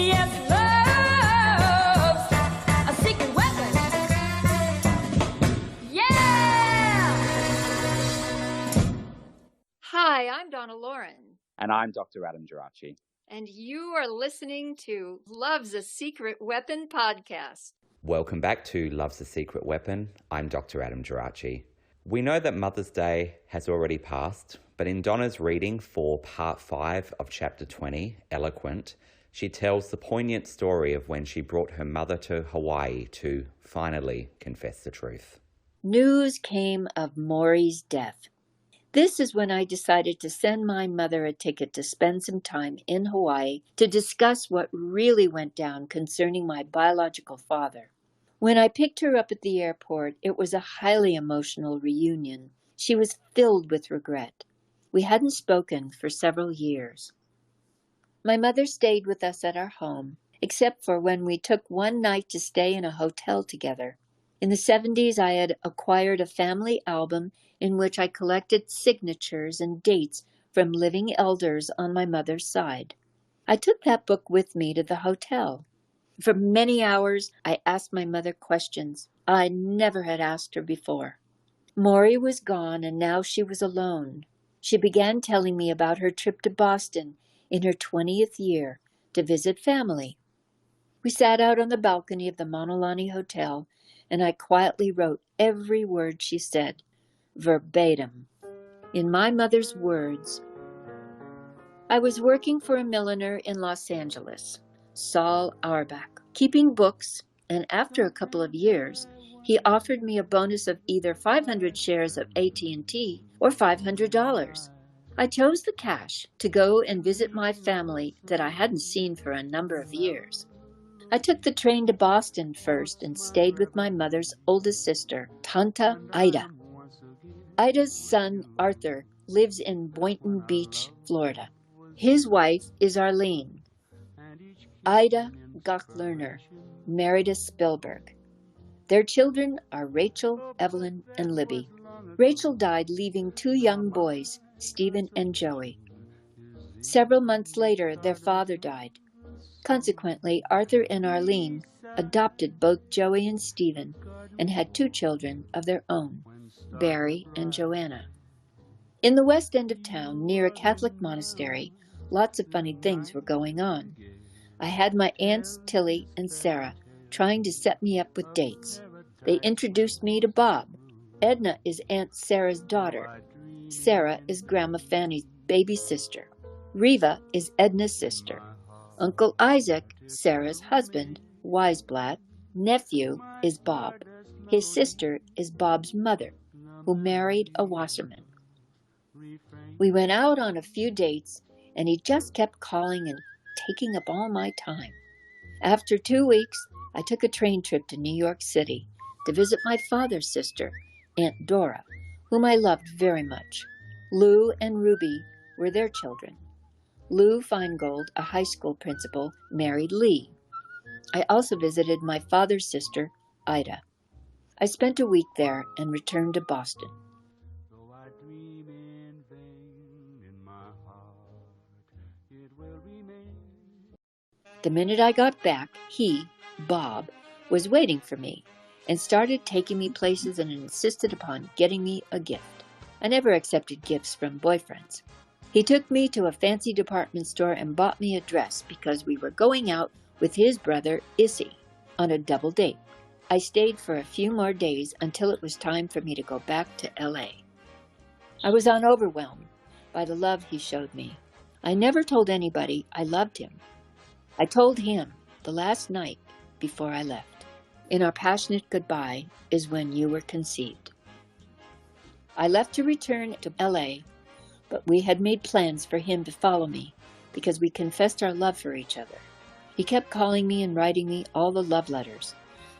Yes, love's a secret weapon. Yeah! Hi, I'm Donna Loren. And I'm Dr. Adam Gerace. And you are listening to Love's a Secret Weapon podcast. Welcome back to Love's a Secret Weapon. I'm Dr. Adam Gerace. We know that Mother's Day has already passed, but in Donna's reading for part 5 of chapter 20, Eloquent, she tells the poignant story of when she brought her mother to Hawaii to finally confess the truth. News came of Maury's death. This is when I decided to send my mother a ticket to spend some time in Hawaii to discuss what really went down concerning my biological father. When I picked her up at the airport, it was a highly emotional reunion. She was filled with regret. We hadn't spoken for several years. My mother stayed with us at our home, except for when we took one night to stay in a hotel together. In the 70s, I had acquired a family album in which I collected signatures and dates from living elders on my mother's side. I took that book with me to the hotel. For many hours, I asked my mother questions I never had asked her before. Maury was gone, and now she was alone. She began telling me about her trip to Boston in her 20th year to visit family. We sat out on the balcony of the Mauna Lani Hotel, and I quietly wrote every word she said, verbatim. In my mother's words, I was working for a milliner in Los Angeles, Saul Auerbach, keeping books, and after a couple of years, he offered me a bonus of either 500 shares of AT&T or $500. I chose the cash to go and visit my family that I hadn't seen for a number of years. I took the train to Boston first and stayed with my mother's oldest sister, Tanta Ida. Ida's son, Arthur, lives in Boynton Beach, Florida. His wife is Arlene. Ida Gochlerner married a Spielberg. Their children are Rachel, Evelyn, and Libby. Rachel died leaving 2 young boys, Stephen and Joey. Several months later, their father died. Consequently, Arthur and Arlene adopted both Joey and Stephen and had 2 children of their own, Barry and Joanna. In the west end of town, near a Catholic monastery, lots of funny things were going on. I had my aunts Tilly and Sarah trying to set me up with dates. They introduced me to Bob. Edna is Aunt Sarah's daughter. Sarah is Grandma Fanny's baby sister. Reva is Edna's sister. Uncle Isaac, Sarah's husband, Weisblatt, nephew, is Bob. His sister is Bob's mother, who married a wasserman. We went out on a few dates, and he just kept calling and taking up all my time. After 2 weeks, I took a train trip to New York City to visit my father's sister, Aunt Dora, whom I loved very much. Lou and Ruby were their children. Lou Feingold, a high school principal, married Lee. I also visited my father's sister, Ida. I spent a week there and returned to Boston. The minute I got back, he, Bob, was waiting for me and started taking me places and insisted upon getting me a gift. I never accepted gifts from boyfriends. He took me to a fancy department store and bought me a dress because we were going out with his brother, Issy, on a double date. I stayed for a few more days until it was time for me to go back to L.A. I was overwhelmed by the love he showed me. I never told anybody I loved him. I told him the last night before I left. In our passionate goodbye is when you were conceived. I left to return to L.A., but we had made plans for him to follow me because we confessed our love for each other. He kept calling me and writing me all the love letters.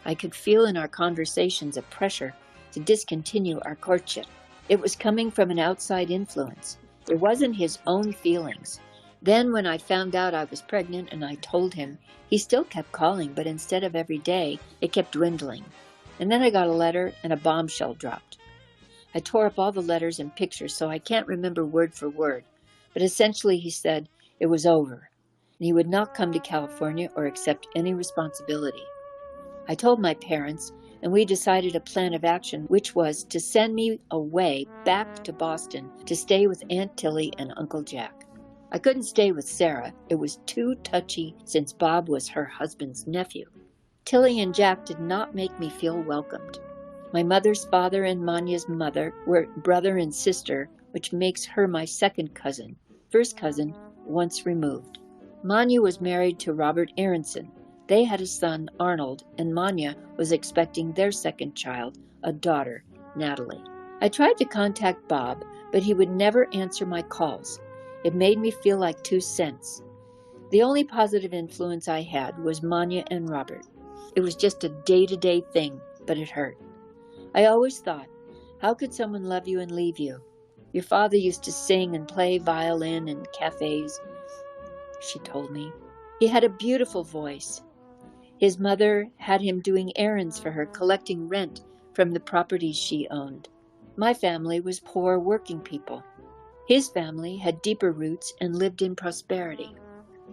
I could feel in our conversations a pressure to discontinue our courtship. It was coming from an outside influence. It wasn't his own feelings. Then when I found out I was pregnant and I told him, he still kept calling, but instead of every day, it kept dwindling. And then I got a letter and a bombshell dropped. I tore up all the letters and pictures, so I can't remember word for word. But essentially he said it was over. and he would not come to California or accept any responsibility. I told my parents, and we decided a plan of action, which was to send me away back to Boston to stay with Aunt Tilly and Uncle Jack. I couldn't stay with Sarah. It was too touchy since Bob was her husband's nephew. Tilly and Jack did not make me feel welcomed. My mother's father and Manya's mother were brother and sister, which makes her my second cousin, first cousin once removed. Manya was married to Robert Aronson. They had a son, Arnold, and Manya was expecting their second child, a daughter, Natalie. I tried to contact Bob, but he would never answer my calls. It made me feel like 2 cents. The only positive influence I had was Manya and Robert. It was just a day-to-day thing, but it hurt. I always thought, how could someone love you and leave you? Your father used to sing and play violin in cafes, she told me. He had a beautiful voice. His mother had him doing errands for her, collecting rent from the properties she owned. My family was poor working people. His family had deeper roots and lived in prosperity.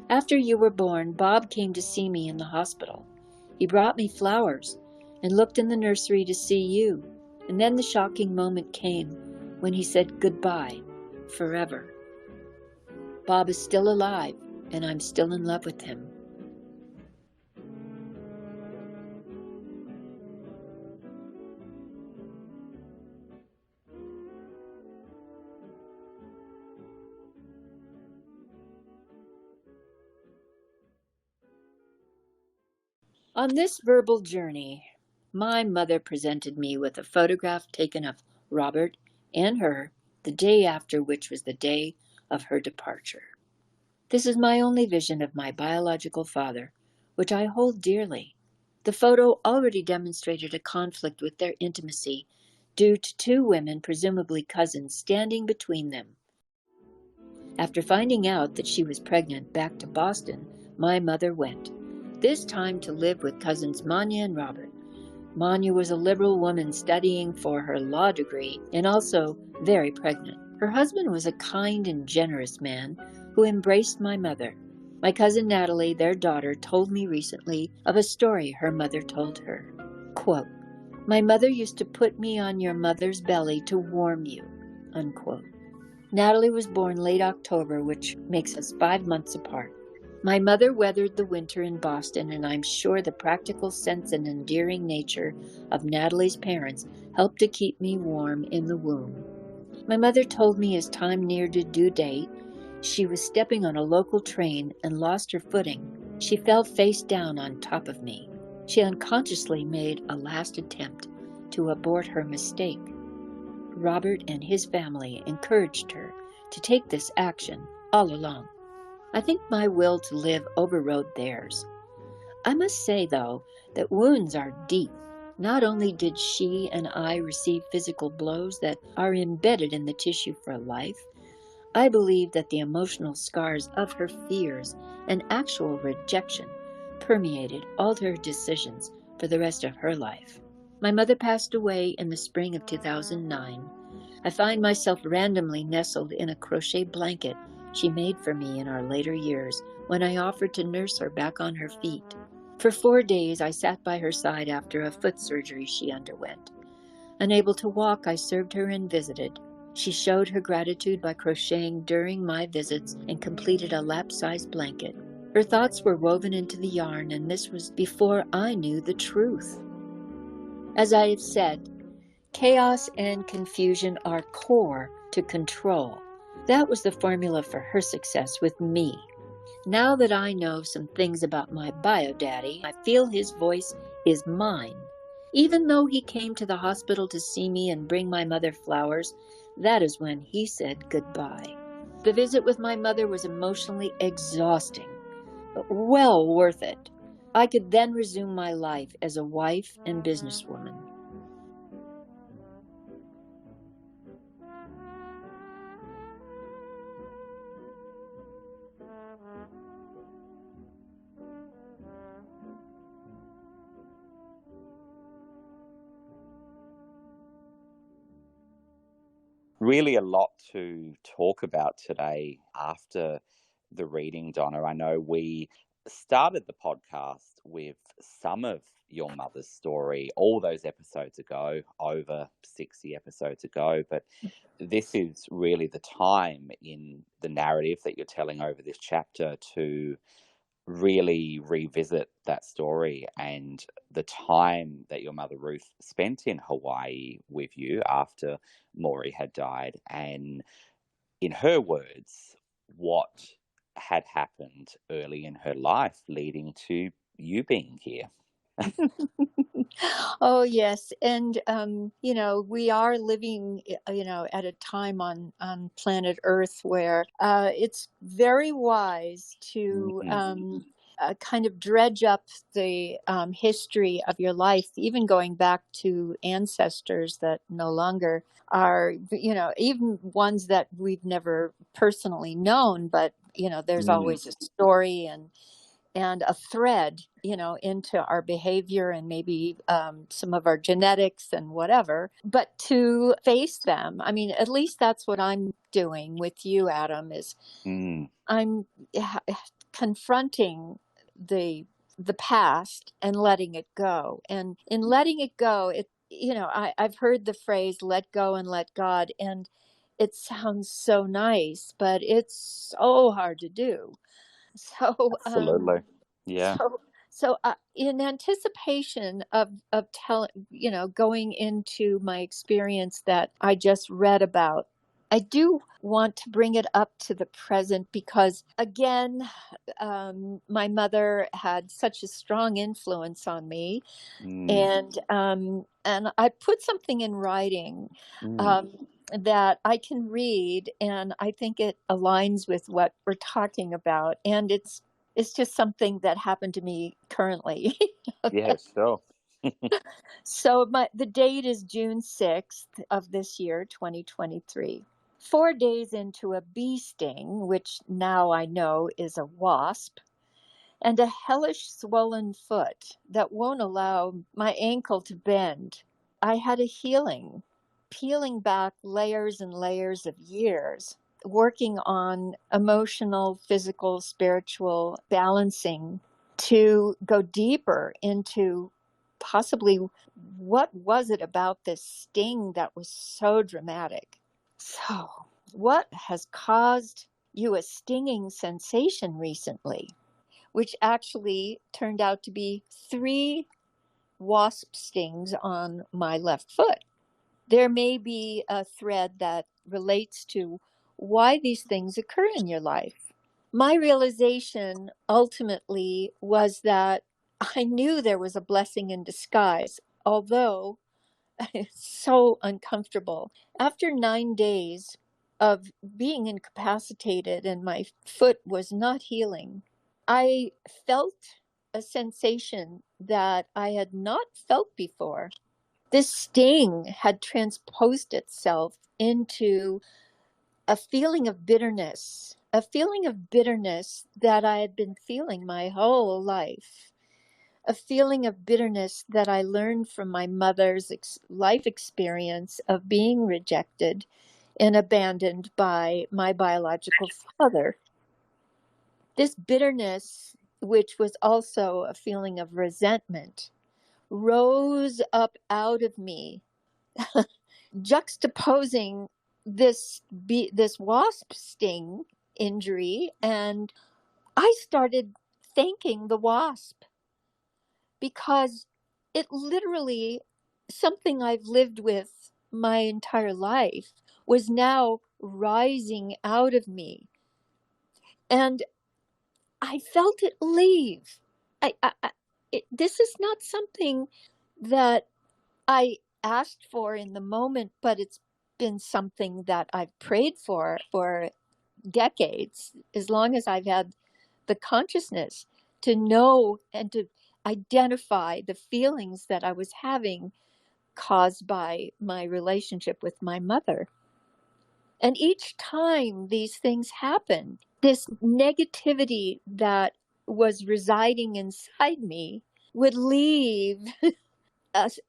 After you were born, Bob came to see me in the hospital. He brought me flowers and looked in the nursery to see you. And then the shocking moment came when he said goodbye, forever. Bob is still alive, and I'm still in love with him. On this verbal journey, my mother presented me with a photograph taken of Robert and her the day after, which was the day of her departure. This is my only vision of my biological father, which I hold dearly. The photo already demonstrated a conflict with their intimacy due to 2 women, presumably cousins, standing between them. After finding out that she was pregnant back to Boston, my mother went, this time to live with cousins Manya and Robert. Manya was a liberal woman studying for her law degree and also very pregnant. Her husband was a kind and generous man who embraced my mother. My cousin Natalie, their daughter, told me recently of a story her mother told her. Quote, "My mother used to put me on your mother's belly to warm you." Unquote. Natalie was born late October, which makes us 5 months apart. My mother weathered the winter in Boston, and I'm sure the practical sense and endearing nature of Natalie's parents helped to keep me warm in the womb. My mother told me as time neared a due date, she was stepping on a local train and lost her footing. She fell face down on top of me. She unconsciously made a last attempt to abort her mistake. Robert and his family encouraged her to take this action all along. I think my will to live overrode theirs. I must say, though, that wounds are deep. Not only did she and I receive physical blows that are embedded in the tissue for life, I believe that the emotional scars of her fears and actual rejection permeated all her decisions for the rest of her life. My mother passed away in the spring of 2009. I find myself randomly nestled in a crochet blanket she made for me in our later years when I offered to nurse her back on her feet. For 4 days, I sat by her side after a foot surgery she underwent. Unable to walk, I served her and visited. She showed her gratitude by crocheting during my visits and completed a lap-sized blanket. Her thoughts were woven into the yarn, and this was before I knew the truth. As I have said, chaos and confusion are core to control. That was the formula for her success with me. Now that I know some things about my bio-daddy, I feel his voice is mine. Even though he came to the hospital to see me and bring my mother flowers, that is when he said goodbye. The visit with my mother was emotionally exhausting, but well worth it. I could then resume my life as a wife and businesswoman. Really a lot to talk about today after the reading, Donna. I know we started the podcast with some of your mother's story all those episodes ago, over 60 episodes ago, but this is really the time in the narrative that you're telling over this chapter to really revisit that story and the time that your mother Ruth spent in Hawaii with you after Maury had died, and in her words, what had happened early in her life leading to you being here. Oh, yes. And, we are living, at a time on planet Earth where it's very wise to kind of dredge up the history of your life, even going back to ancestors that no longer are, even ones that we've never personally known, but, there's always a story and a thread, into our behavior and maybe some of our genetics and whatever, but to face them. I mean, at least that's what I'm doing with you, Adam, is I'm confronting the past and letting it go. And in letting it go, I've heard the phrase, let go and let God. And it sounds so nice, but it's so hard to do. So, Absolutely. Yeah. so in anticipation of going into my experience that I just read about, I do want to bring it up to the present because, again, my mother had such a strong influence on me, and I put something in writing. That I can read, and I think it aligns with what we're talking about. And it's just something that happened to me currently. Yeah, sure. So the date is June 6th of this year, 2023. 4 days into a bee sting, which now I know is a wasp, and a hellish swollen foot that won't allow my ankle to bend, I had a healing, peeling back layers and layers of years, working on emotional, physical, spiritual balancing to go deeper into possibly what was it about this sting that was so dramatic. So, what has caused you a stinging sensation recently? Which actually turned out to be 3 wasp stings on my left foot. There may be a thread that relates to why these things occur in your life. My realization ultimately was that I knew there was a blessing in disguise, although it's so uncomfortable. After 9 days of being incapacitated and my foot was not healing, I felt a sensation that I had not felt before. This sting had transposed itself into a feeling of bitterness that I had been feeling my whole life, a feeling of bitterness that I learned from my mother's life experience of being rejected and abandoned by my biological father. This bitterness, which was also a feeling of resentment, rose up out of me, juxtaposing this wasp sting injury, and I started thanking the wasp because it literally, something I've lived with my entire life, was now rising out of me, and I felt it leave. This is not something that I asked for in the moment, but it's been something that I've prayed for decades, as long as I've had the consciousness to know and to identify the feelings that I was having caused by my relationship with my mother. And each time these things happen, this negativity that was residing inside me would leave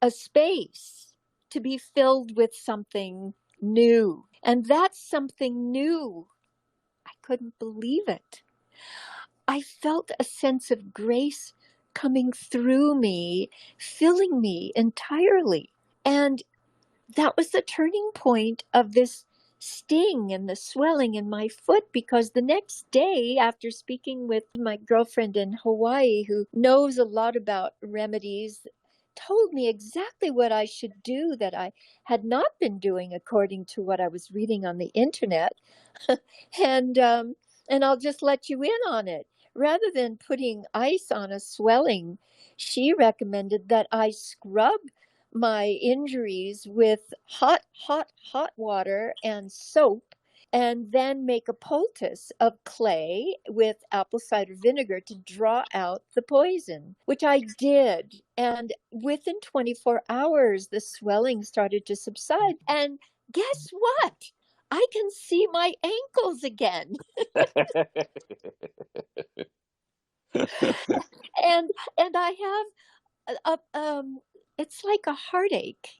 a space to be filled with something new. And that something new, I couldn't believe it. I felt a sense of grace coming through me, filling me entirely. And that was the turning point of this sting and the swelling in my foot, because the next day, after speaking with my girlfriend in Hawaii, who knows a lot about remedies, told me exactly what I should do that I had not been doing according to what I was reading on the internet. and and I'll just let you in on it. Rather than putting ice on a swelling, she recommended that I scrub my injuries with hot water and soap, and then make a poultice of clay with apple cider vinegar to draw out the poison, which I did. And within 24 hours, the swelling started to subside. And guess what? I can see my ankles again. and and I have it's like a heartache,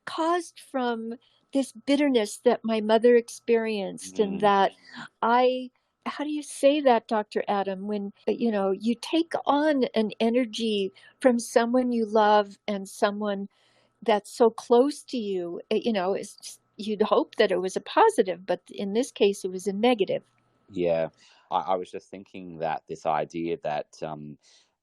caused from this bitterness that my mother experienced. And that how do you say that, Dr. Adam, when, you take on an energy from someone you love and someone that's so close to you, you'd hope that it was a positive, but in this case, it was a negative. Yeah, I was just thinking that this idea that,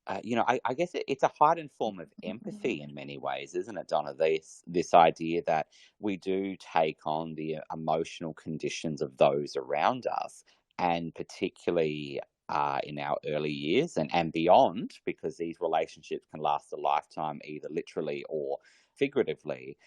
I guess it's a heightened form of empathy in many ways, isn't it, Donna? This idea that we do take on the emotional conditions of those around us, and particularly in our early years and beyond, because these relationships can last a lifetime, either literally or figuratively.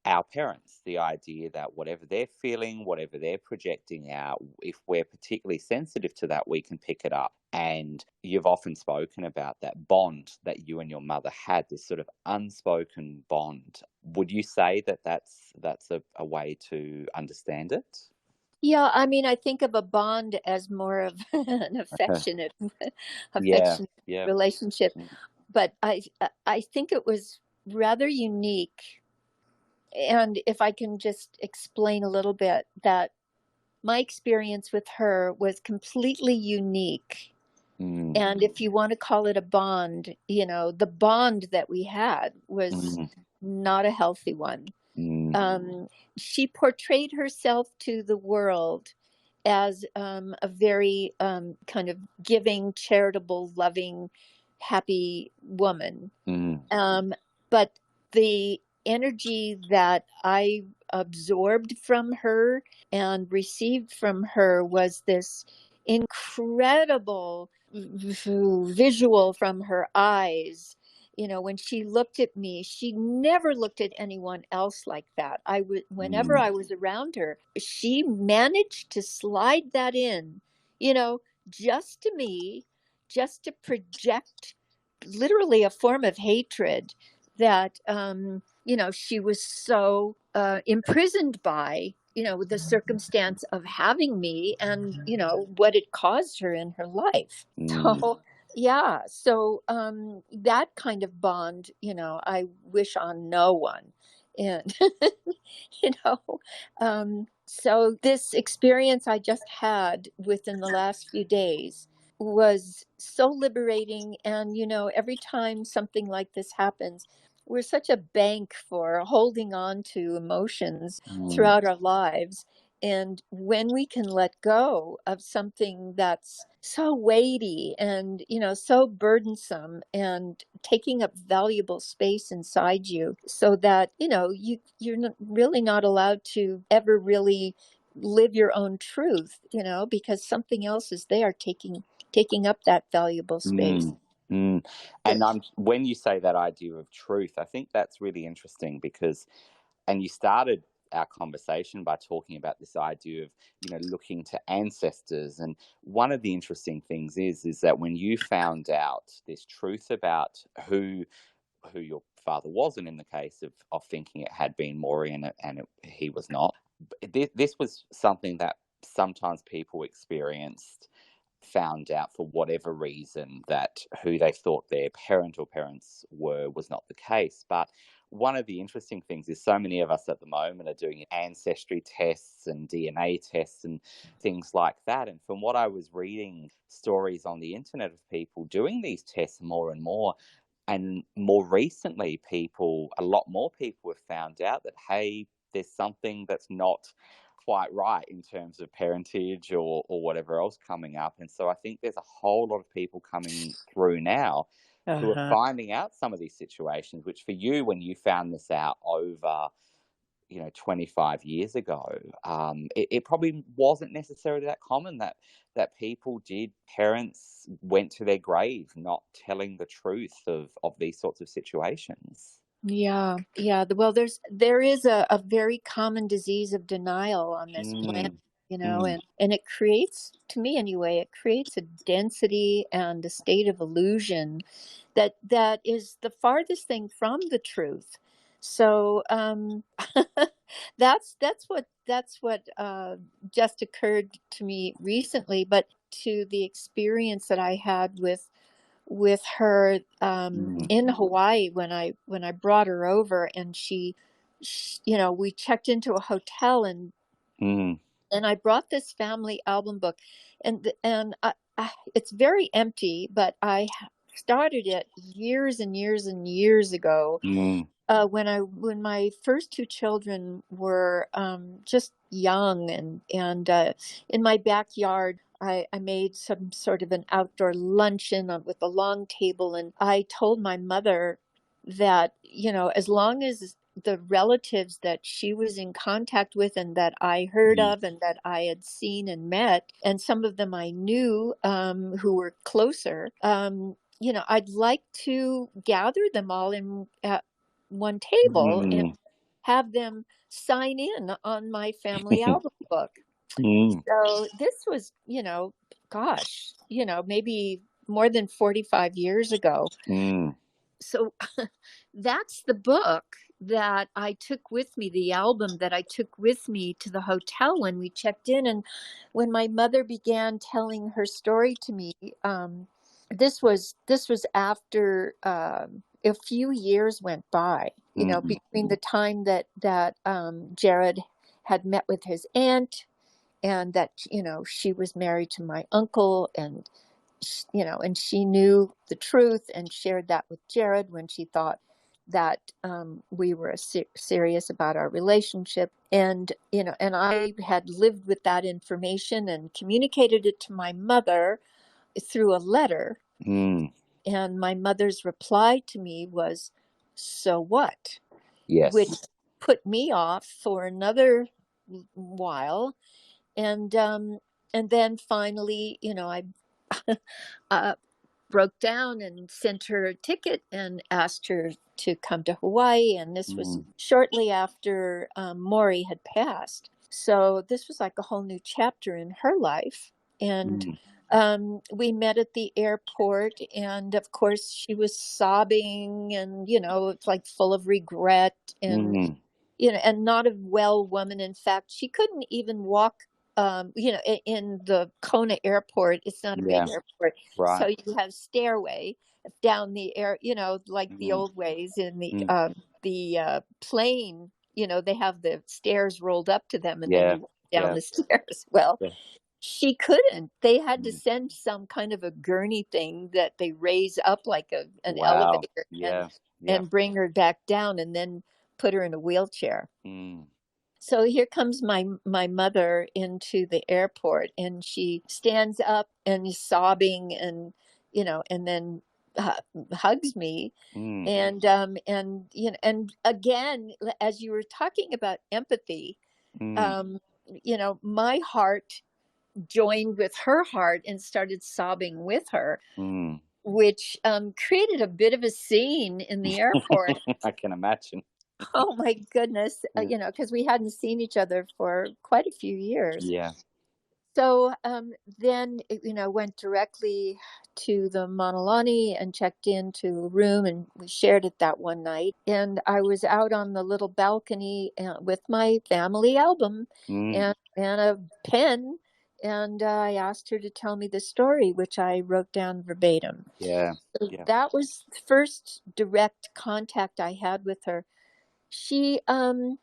Our parents, the idea that whatever they're feeling, whatever they're projecting out, if we're particularly sensitive to that, we can pick it up. And you've often spoken about that bond that you and your mother had, this sort of unspoken bond. Would you say that that's a way to understand it? Yeah, I mean, I think of a bond as more of an affectionate, Yeah, affectionate yeah. relationship, but I think it was rather unique. And if I can just explain a little bit, that my experience with her was completely unique. And if you want to call it a bond, the bond that we had was not a healthy one. She portrayed herself to the world as a very kind of giving, charitable, loving, happy woman. But the energy that I absorbed from her and received from her was this incredible visual from her eyes. When she looked at me, she never looked at anyone else like that. Whenever I was around her, she managed to slide that in, just to me, just to project literally a form of hatred that she was so imprisoned by, the circumstance of having me, and what it caused her in her life. So yeah, so that kind of bond, I wish on no one. And so this experience I just had within the last few days was so liberating. And every time something like this happens, we're such a bank for holding on to emotions throughout our lives. And when we can let go of something that's so weighty and, so burdensome and taking up valuable space inside you, so that, you're really not allowed to ever really live your own truth, because something else is there taking up that valuable space. And when you say that idea of truth, I think that's really interesting because, and you started our conversation by talking about this idea of, looking to ancestors. And one of the interesting things is that when you found out this truth about who your father was, and in the case of thinking it had been Maury and he was not, this was something that sometimes people experienced, found out for whatever reason that who they thought their parent or parents were was not the case. But one of the interesting things is so many of us at the moment are doing ancestry tests and DNA tests and things like that. And from what I was reading stories on the internet of people doing these tests more and more, and more recently, a lot more people have found out that, hey, there's something that's not quite right in terms of parentage or whatever else coming up. And so I think there's a whole lot of people coming through now who are finding out some of these situations, which for you, when you found this out over 25 years ago, it probably wasn't necessarily that common that parents went to their grave not telling the truth of these sorts of situations. Yeah. Well, there is a very common disease of denial on this planet, and it creates, to me anyway, it creates a density and a state of illusion that is the farthest thing from the truth. So that's what just occurred to me recently, but to the experience that I had with her in Hawaii when I brought her over, and she we checked into a hotel, and I brought this family album book, and it's very empty, but I started it years and years and years ago when my first two children were just young, and in my backyard I made some sort of an outdoor luncheon with a long table, and I told my mother that as long as the relatives that she was in contact with and that I heard of and that I had seen and met, and some of them I knew who were closer, I'd like to gather them all in at one table and have them sign in on my family album book. So this was, maybe more than 45 years ago. So that's the book that I took with me, the album that I took with me to the hotel when we checked in. And when my mother began telling her story to me, this was after a few years went by, between the time that Jared had met with his aunt, and that she was married to my uncle, and and she knew the truth and shared that with Jared when she thought that we were serious about our relationship. And and I had lived with that information and communicated it to my mother through a letter. And my mother's reply to me was, "So what?" Yes. Which put me off for another while. And then finally, I broke down and sent her a ticket and asked her to come to Hawaii. And this was shortly after Maury had passed. So this was like a whole new chapter in her life. And we met at the airport, and of course she was sobbing, and it's like full of regret, and and not a well woman. In fact, she couldn't even walk in the Kona airport. It's not a big airport, Right. so you have stairway down the air, like the old ways in the plane. They have the stairs rolled up to them, and then you walk down the stairs. Well, she couldn't. They had to send some kind of a gurney thing that they raise up like an elevator, and bring her back down, and then put her in a wheelchair. So here comes my mother into the airport, and she stands up and is sobbing, and and then hugs me, and and again, as you were talking about empathy, my heart joined with her heart and started sobbing with her, which created a bit of a scene in the airport. I can imagine. Oh my goodness, because we hadn't seen each other for quite a few years. Yeah. So then, went directly to the Mauna Lani and checked into a room, and we shared it that one night. And I was out on the little balcony with my family album and a pen, and I asked her to tell me the story, which I wrote down verbatim. Yeah. So Yeah. that was the first direct contact I had with her. She ended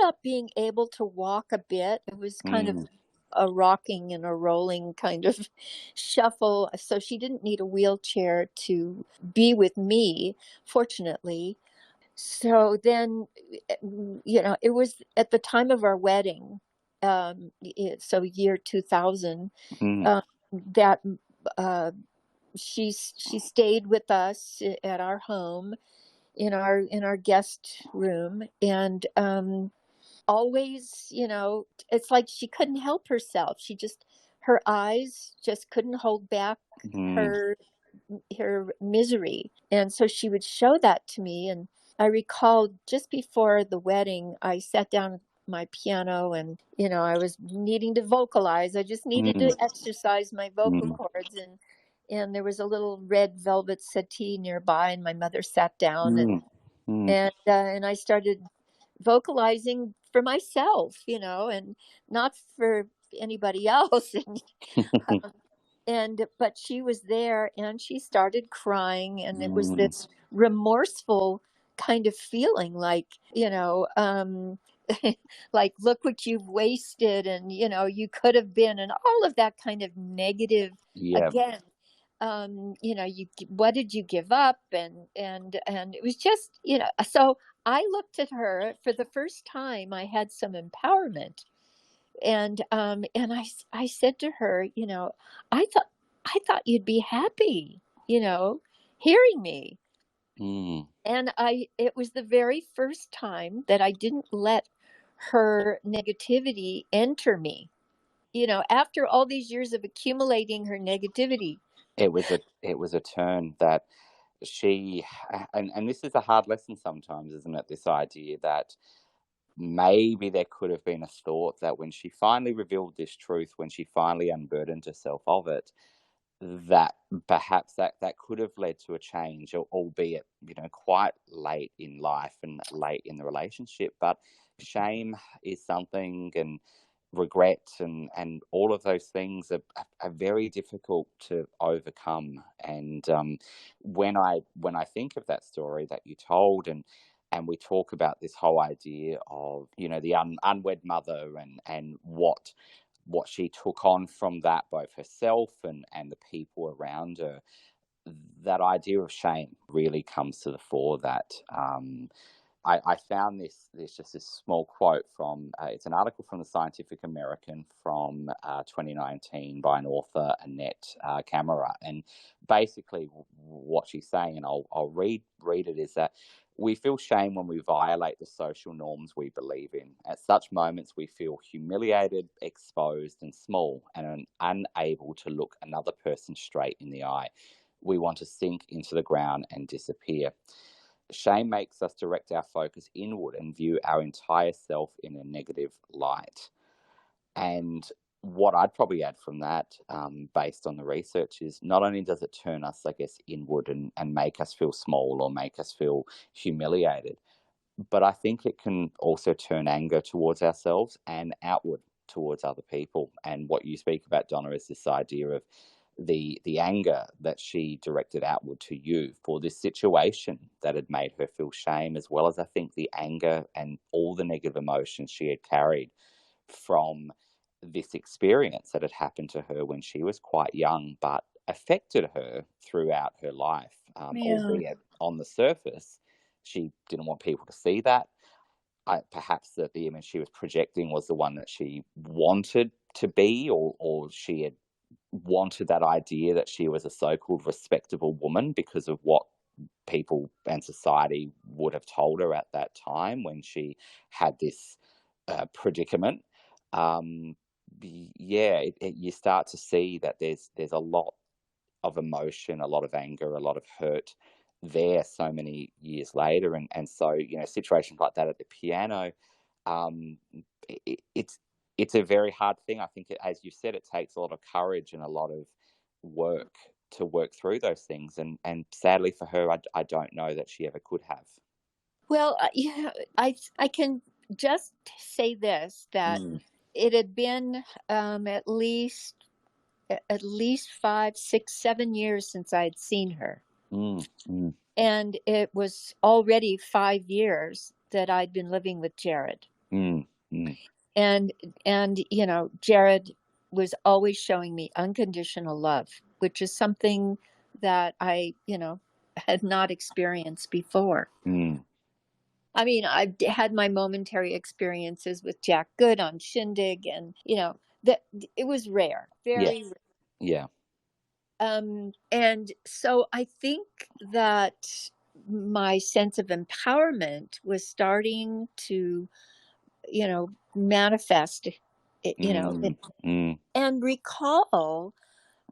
up being able to walk a bit. It was kind of a rocking and a rolling kind of shuffle. So she didn't need a wheelchair to be with me, fortunately. So then, it was at the time of our wedding, so year 2000, Mm. that she stayed with us at our home in our guest room, and always, it's like she couldn't help herself. Her eyes just couldn't hold back Mm. her misery. And so she would show that to me. And I recall just before the wedding, I sat down at my piano, and, I was needing to vocalize. I just needed Mm. to exercise my vocal Mm. cords. And there was a little red velvet settee nearby, and my mother sat down, Mm. Mm. and I started vocalizing for myself, and not for anybody else. But she was there, and she started crying, and it was Mm. this remorseful kind of feeling, like, like, look what you've wasted, and you could have been, and all of that kind of negative. Yeah. Again, what did you give up, and it was just, so I looked at her for the first time. I had some empowerment, and I said to her, I thought you'd be happy, hearing me. Mm. And it was the very first time that I didn't let her negativity enter me, after all these years of accumulating her negativity. It was a turn that she, and this is a hard lesson sometimes, isn't it? This idea that maybe there could have been a thought that when she finally revealed this truth, when she finally unburdened herself of it, that perhaps that could have led to a change, albeit, quite late in life and late in the relationship. But shame is something, and regret and all of those things are very difficult to overcome. And when I think of that story that you told, and we talk about this whole idea of, the unwed mother, and what she took on from that, both herself and the people around her, that idea of shame really comes to the fore. That I found this just this small quote from, it's an article from the Scientific American from 2019 by an author, Annette Camera. And basically what she's saying, and I'll read it, is that we feel shame when we violate the social norms we believe in. At such moments, we feel humiliated, exposed, and small, and unable to look another person straight in the eye. We want to sink into the ground and disappear. Shame makes us direct our focus inward and view our entire self in a negative light. And what I'd probably add from that, based on the research, is not only does it turn us, I guess, inward and make us feel small or make us feel humiliated, but I think it can also turn anger towards ourselves and outward towards other people. And what you speak about, Donna, is this idea of the anger that she directed outward to you for this situation that had made her feel shame, as well as I think the anger and all the negative emotions she had carried from this experience that had happened to her when she was quite young, but affected her throughout her life, Yeah. albeit on the surface she didn't want people to see that. Perhaps that the image she was projecting was the one that she wanted to be, or she had wanted that idea that she was a so-called respectable woman because of what people and society would have told her at that time when she had this predicament. You start to see that there's a lot of emotion, a lot of anger, a lot of hurt there so many years later. And so, situations like that at the piano, um, it's a very hard thing. I think, as you said, it takes a lot of courage and a lot of work to work through those things. And sadly for her, I don't know that she ever could have. Well, I can just say this, that Mm. it had been at least 5, 6, 7 years since I'd seen her. And it was already 5 years that I'd been living with Jared. And Jared was always showing me unconditional love, which is something that I had not experienced before. I mean, I've had my momentary experiences with Jack Good on Shindig, and that it was rare, very rare. Yeah. And so I think that my sense of empowerment was starting to, manifest, and recall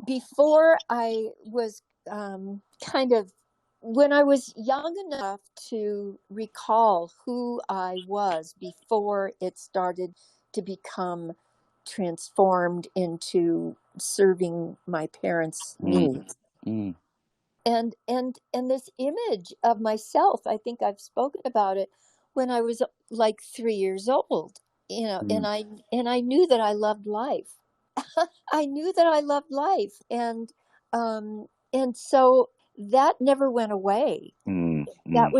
before I was kind of, when I was young enough to recall who I was before it started to become transformed into serving my parents' needs. And this image of myself, I think I've spoken about it when I was like 3 years old, and I knew that I loved life. I knew that I loved life, and so that never went away. That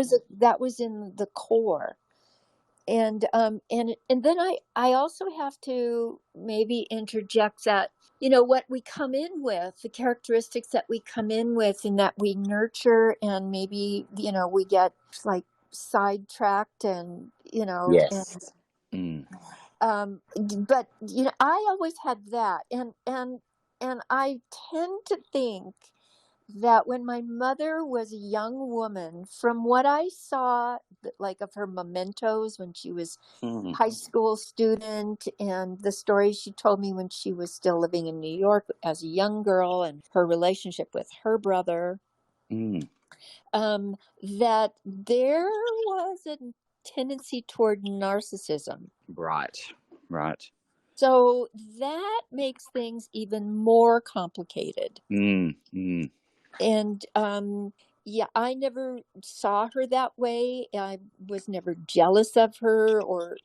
was in the core. And then I also have to maybe interject that, what we come in with, the characteristics that we come in with and that we nurture, and maybe, we get like sidetracked and, Yes. but, I always had that. And I tend to think that when my mother was a young woman, from what I saw, like of her mementos when she was high school student, and the stories she told me when she was still living in New York as a young girl, and her relationship with her brother, that there was a tendency toward narcissism. Right. So that makes things even more complicated. And I never saw her that way. I was never jealous of her, or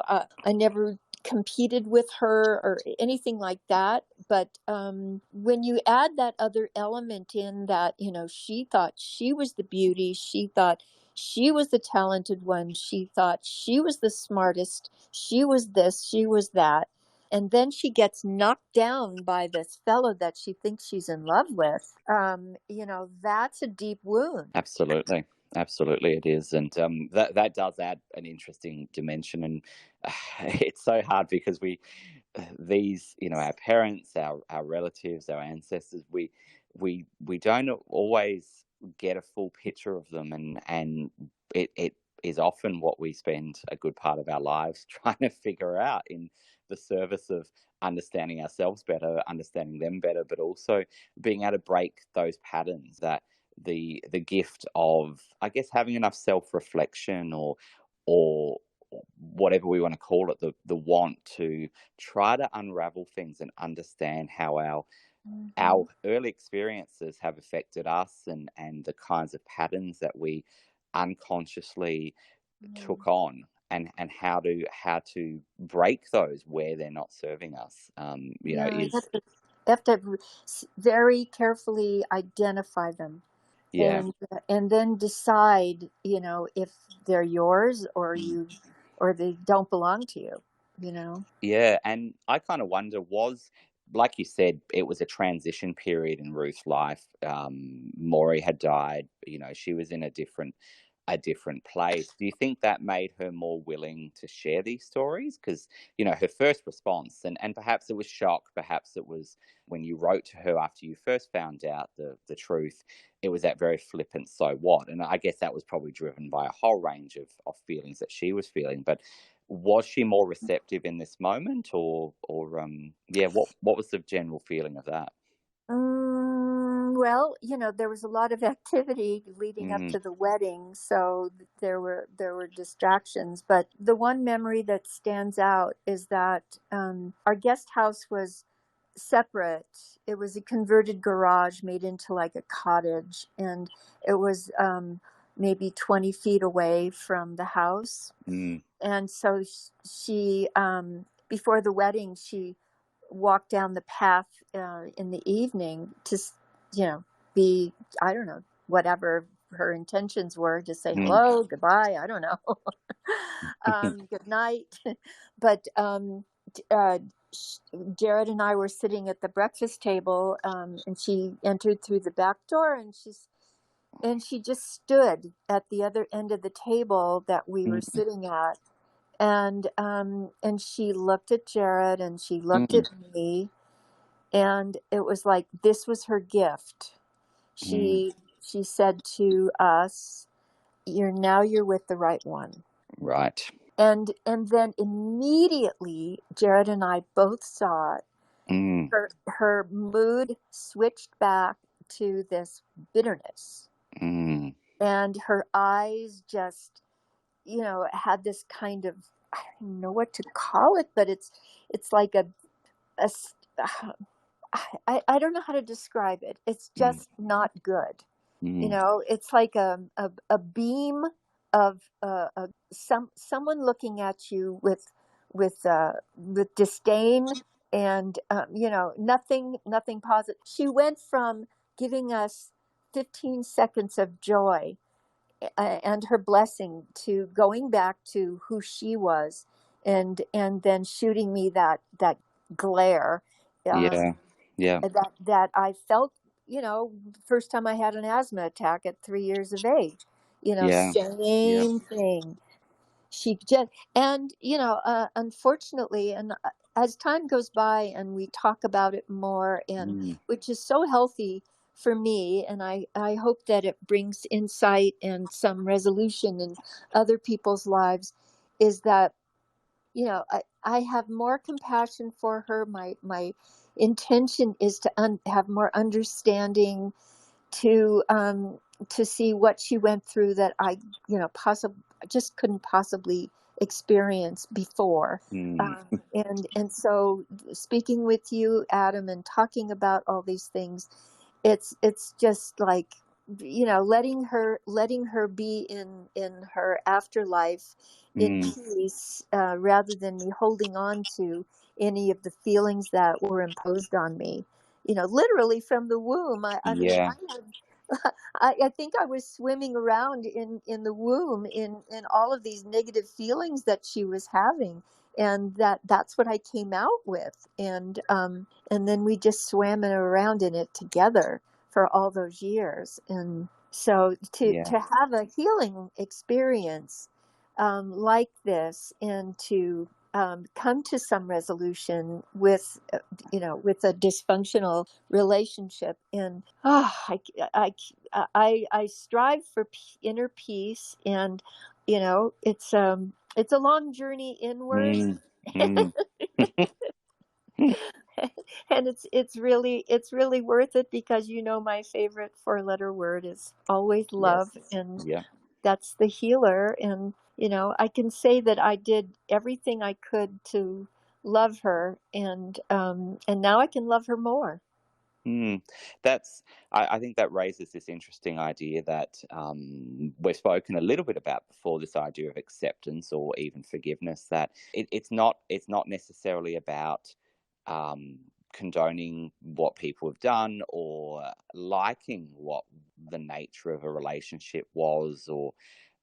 I never competed with her or anything like that. But when you add that other element in, that she thought she was the beauty, she thought she was the talented one, she thought she was the smartest, she was this, she was that. And then she gets knocked down by this fellow that she thinks she's in love with. That's a deep wound. Absolutely it is. And that does add an interesting dimension. And it's so hard because these, our parents, our relatives, our ancestors, we don't always get a full picture of them, and it is often what we spend a good part of our lives trying to figure out, in the service of understanding ourselves better, understanding them better, but also being able to break those patterns. That the gift of, I guess, having enough self-reflection, or whatever we want to call it, the want to try to unravel things and understand how our early experiences have affected us, and the kinds of patterns that we unconsciously took on, and how to break those where they're not serving us. You have to very carefully identify them. Yeah. And then decide, if they're yours or they don't belong to you. Yeah, and I kind of wonder, like you said, it was a transition period in Ruth's life. Maury had died. She was in a different place. Do you think that made her more willing to share these stories? Because, her first response, and perhaps it was shock, perhaps it was when you wrote to her after you first found out the truth, it was that very flippant, so what? And I guess that was probably driven by a whole range of feelings that she was feeling. But was she more receptive in this moment, or what was the general feeling of that? Well, there was a lot of activity leading up to the wedding, so there were distractions. But the one memory that stands out is that our guest house was separate. It was a converted garage made into like a cottage, and it was maybe 20 feet away from the house. And so she, before the wedding, she walked down the path in the evening to, be, I don't know, whatever her intentions were, to say hello, goodbye, I don't know, good night. But Jared and I were sitting at the breakfast table, and she entered through the back door, and she just stood at the other end of the table that we were sitting at, and she looked at Jared, and she looked at me, and it was like this was her gift. She said to us, you're with the right one. Right. And then immediately Jared and I both saw it. Her mood switched back to this bitterness. And her eyes just, had this kind of, I don't know what to call it, but it's like I don't know how to describe it. It's just not good. It's like a beam of someone looking at you with disdain, and nothing positive. She went from giving us 15 seconds of joy and her blessing to going back to who she was, and then shooting me that glare. That I felt, first time I had an asthma attack at 3 years of age, same thing. She just, and, unfortunately, and as time goes by and we talk about it more, and which is so healthy for me, and I hope that it brings insight and some resolution in other people's lives, is that, I have more compassion for her. My intention is to have more understanding, to see what she went through that I, just couldn't possibly experience before. And so speaking with you, Adam, and talking about all these things, it's just like, letting her be in her afterlife in peace, rather than me holding on to any of the feelings that were imposed on me. Literally from the womb. I mean, I think I was swimming around in the womb in all of these negative feelings that she was having, and that's what I came out with, and then we just swam around in it together for all those years. And so to have a healing experience like this, and to come to some resolution with with a dysfunctional relationship, and I strive for inner peace, and it's a long journey inward. And it's really worth it, because my favorite 4-letter word is always love. And that's the healer. And I can say that I did everything I could to love her, and now I can love her more. I think that raises this interesting idea that we've spoken a little bit about before, this idea of acceptance or even forgiveness, that it's not necessarily about condoning what people have done or liking what the nature of a relationship was or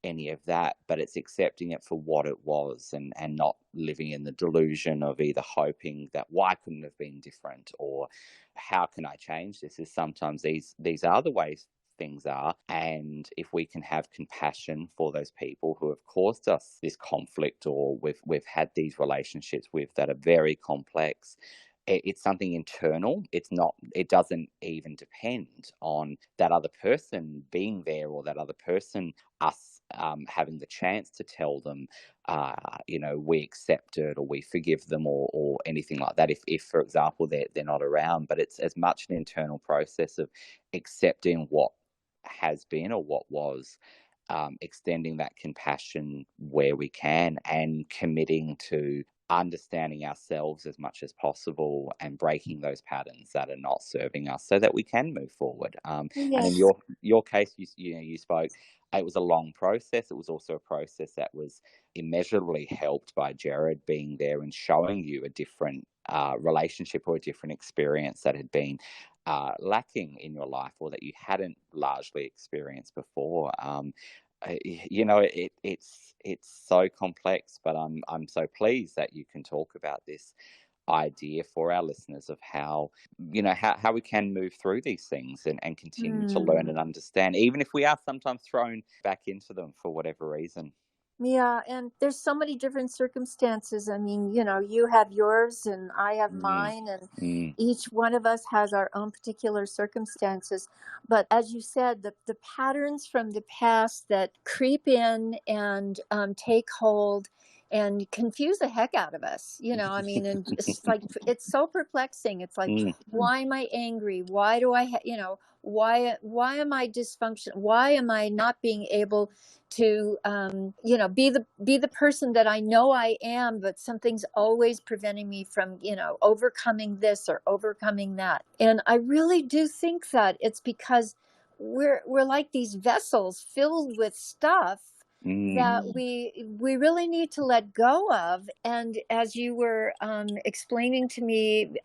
any of that, but it's accepting it for what it was, and not living in the delusion of either hoping that why couldn't have been different or how can I change this. Is sometimes these are the ways things are, and if we can have compassion for those people who have caused us this conflict, or we've had these relationships with that are very complex, it's something internal. It doesn't even depend on that other person being there, or that other person, us having the chance to tell them, we accept it or we forgive them, or anything like that. If for example, they're not around, but it's as much an internal process of accepting what has been or what was, extending that compassion where we can, and committing to understanding ourselves as much as possible, and breaking those patterns that are not serving us, so that we can move forward. And in your case, you spoke It was a long process. It was also a process that was immeasurably helped by Jared being there and showing you a different relationship or a different experience that had been lacking in your life, or that you hadn't largely experienced before. It's so complex, but I'm so pleased that you can talk about this idea for our listeners of how we can move through these things and continue to learn and understand, even if we are sometimes thrown back into them for whatever reason. Yeah, and there's so many different circumstances. I mean, you have yours and I have mine, and each one of us has our own particular circumstances. But as you said, the patterns from the past that creep in and take hold and confuse the heck out of us, I mean, and it's like, it's so perplexing. It's like, why am I angry? Why do I, why am I dysfunctional? Why am I not being able to be the person that I know I am, but something's always preventing me from overcoming this or overcoming that? And I really do think that it's because we're like these vessels filled with stuff that we really need to let go of. And as you were explaining to me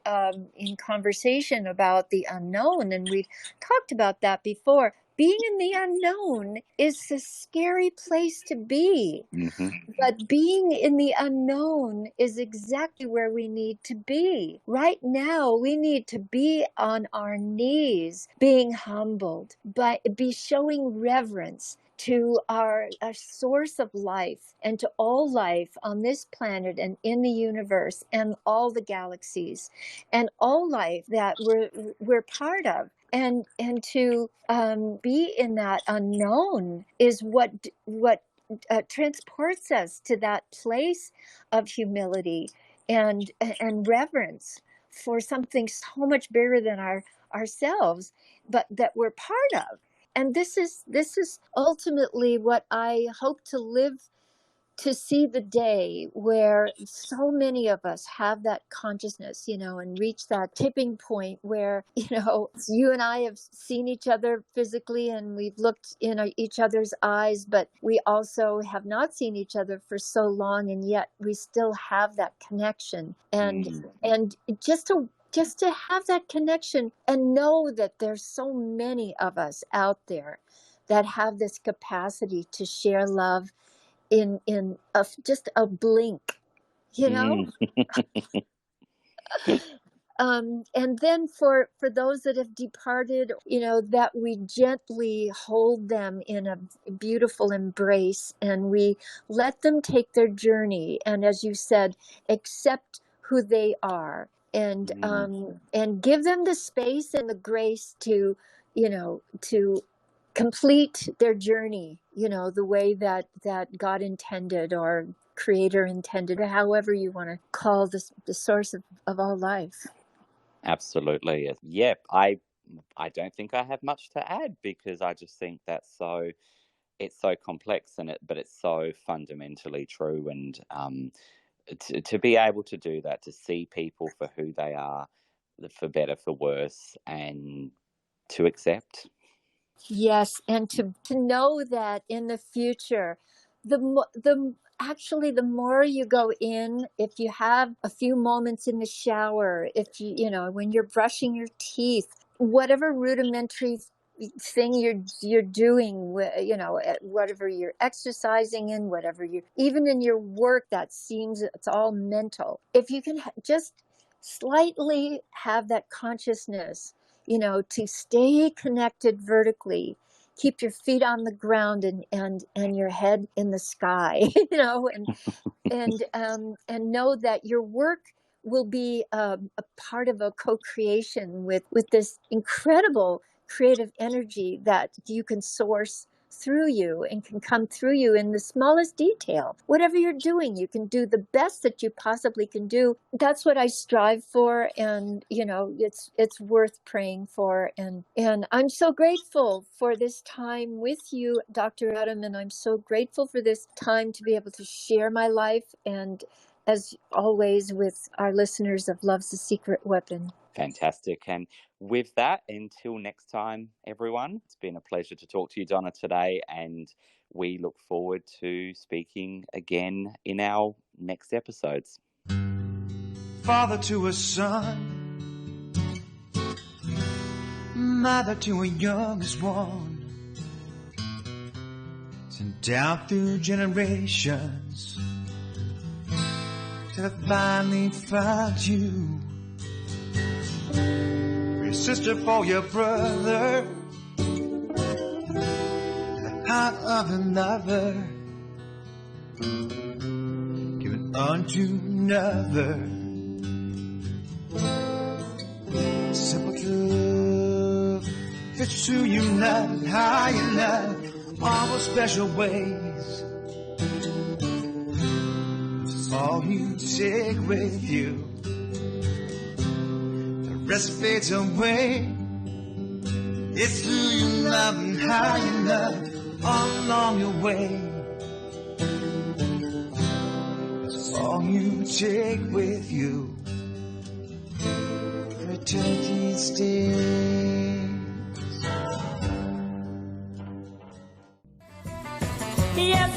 in conversation about the unknown, and we've talked about that before, being in the unknown is a scary place to be. But being in the unknown is exactly where we need to be. Right now, we need to be on our knees, being humbled, but be showing reverence to our source of life and to all life on this planet and in the universe and all the galaxies and all life that we're part of. And to be in that unknown is what transports us to that place of humility and reverence for something so much bigger than ourselves, but that we're part of. And this is ultimately what I hope to live to see, the day where so many of us have that consciousness, and reach that tipping point where, you and I have seen each other physically and we've looked in each other's eyes, but we also have not seen each other for so long, and yet we still have that connection. And just to have that connection and know that there's so many of us out there that have this capacity to share love in just a blink, and then for those that have departed, that we gently hold them in a beautiful embrace, and we let them take their journey, and as you said, accept who they are, and give them the space and the grace to complete their journey, the way that God intended, or Creator intended, or however you want to call this, the source of all life. Absolutely. Yep. I don't think I have much to add, because I just think that's it's so complex, but it's so fundamentally true. And to be able to do that, to see people for who they are, for better, for worse, and to accept. Yes, and to know that in the future, actually the more you go in, if you have a few moments in the shower, if when you're brushing your teeth, whatever rudimentary thing you're doing, whatever you're exercising in, whatever you, even in your work, that seems it's all mental. If you can just slightly have that consciousness, to stay connected vertically, keep your feet on the ground and your head in the sky, and know that your work will be a part of a co-creation with this incredible creative energy that you can source through you and can come through you in the smallest detail. Whatever you're doing, you can do the best that you possibly can do. That's what I strive for, and it's worth praying for. And I'm so grateful for this time with you, Dr. Adam, and I'm so grateful for this time to be able to share my life, and as always with our listeners of Love's a Secret Weapon. Fantastic. And With that, until next time, everyone, it's been a pleasure to talk to you, Donna, today, and we look forward to speaking again in our next episodes. Father to a son, mother to a youngest one, sent down through generations, till I finally found you. Your sister for your brother, the heart of another, given unto another. Simple truth, it's who you love, how you love, all those special ways. This is all you take with you. The rest fades away. It's who you love and how you love, all along your way. This is all you take with you. Eternity stays. Yes,